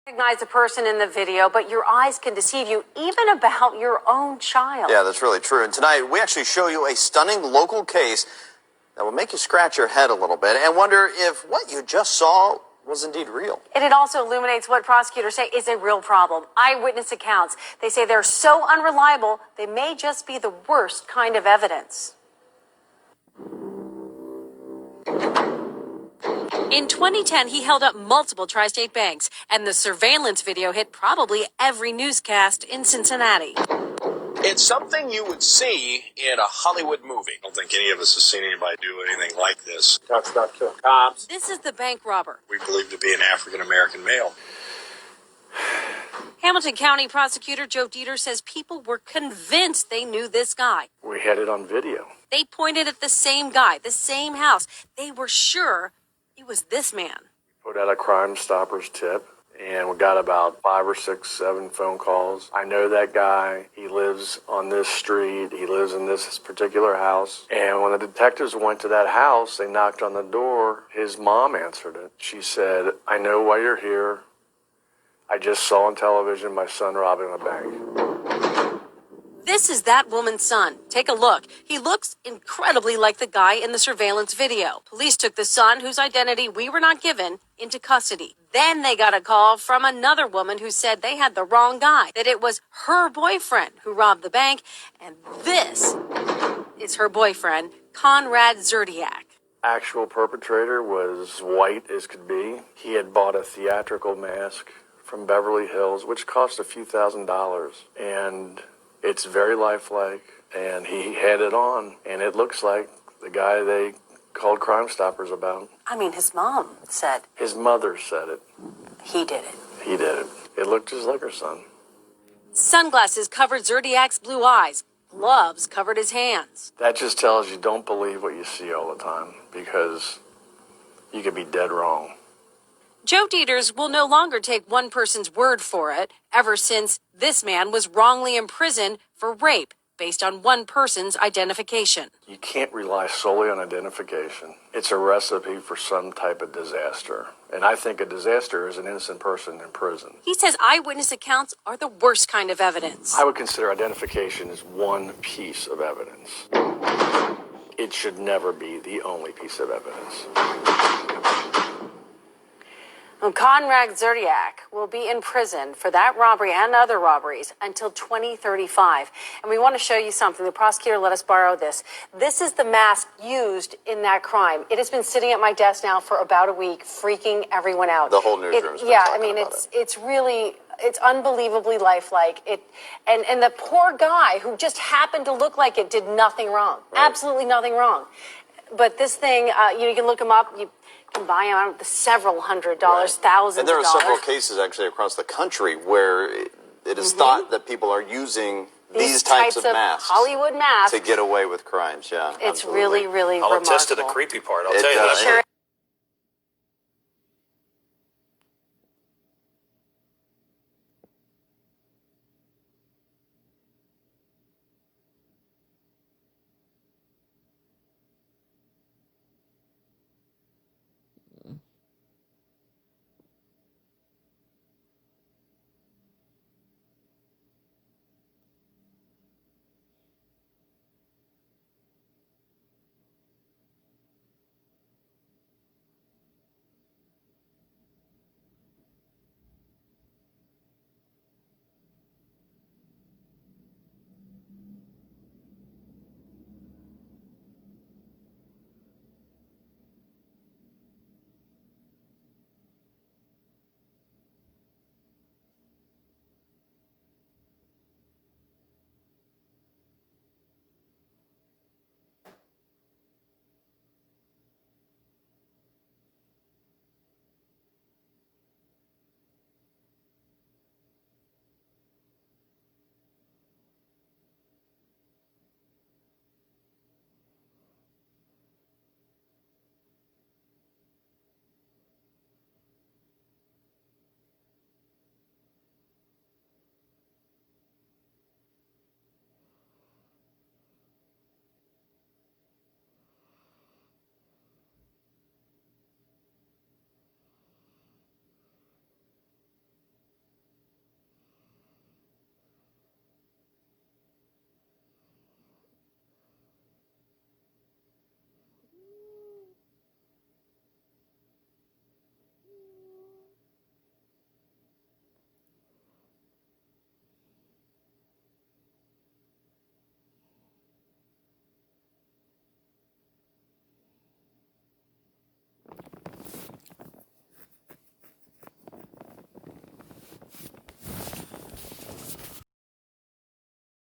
Recognize a person in the video, but your eyes can deceive you even about your own child. Yeah, that's really true. And tonight, we actually show you a stunning local case that will make you scratch your head a little bit and wonder if what you just saw was indeed real. And it also illuminates what prosecutors say is a real problem. Eyewitness accounts. They say they're so unreliable, they may just be the worst kind of evidence. In 2010, he held up multiple tri-state banks, and the surveillance video hit probably every newscast in Cincinnati. It's something you would see in a Hollywood movie. I don't think any of us has seen anybody do anything like this. Talks about killing cops. This is the bank robber. We believe to be an African-American male. Hamilton County prosecutor Joe Dieter says people were convinced they knew this guy. We had it on video. They pointed at the same guy, the same house. They were sure it was this man. Put out a Crime Stoppers tip, and we got about 5 or 6, 7 phone calls. I know that guy. He lives on this street. He lives in this particular house. And when the detectives went to that house, they knocked on the door. His mom answered it. She said, "I know why you're here. I just saw on television my son robbing a bank." This is that woman's son. Take a look. He looks incredibly like the guy in the surveillance video. Police took the son, whose identity we were not given, into custody. Then they got a call from another woman who said they had the wrong guy, that it was her boyfriend who robbed the bank, and this is her boyfriend, Conrad Zerdiak. Actual perpetrator was white as could be. He had bought a theatrical mask from Beverly Hills, which cost a few $1,000s. And it's very lifelike, and he had it on, and it looks like the guy they called Crime Stoppers about. I mean, his mom said. His mother said it. He did it. He did it. It looked just like her son. Sunglasses covered Zerdiak's blue eyes. Gloves covered his hands. That just tells you don't believe what you see all the time, because you could be dead wrong. Joe Dieters will no longer take one person's word for it, ever since this man was wrongly imprisoned for rape based on one person's identification. You can't rely solely on identification. It's a recipe for some type of disaster. And I think a disaster is an innocent person in prison. He says eyewitness accounts are the worst kind of evidence. I would consider identification as one piece of evidence. It should never be the only piece of evidence. Conrad Zerdiak will be in prison for that robbery and other robberies until 2035. And we want to show you something. The prosecutor let us borrow this. This is the mask used in that crime. It has been sitting at my desk now for about a week, freaking everyone out. The whole newsroom's been yeah, I talking mean, about it's really, it's unbelievably lifelike. And the poor guy who just happened to look like it did nothing wrong. Right. Absolutely nothing wrong. But this thing, you can look him up. You can buy them out several $100s, thousands of dollars. And there are several cases actually across the country where it is thought that people are using these types of masks, Hollywood masks, to get away with crimes. Yeah, it's absolutely. really I'll remarkable. attest to the creepy part. I'll It tell you does. that. Sure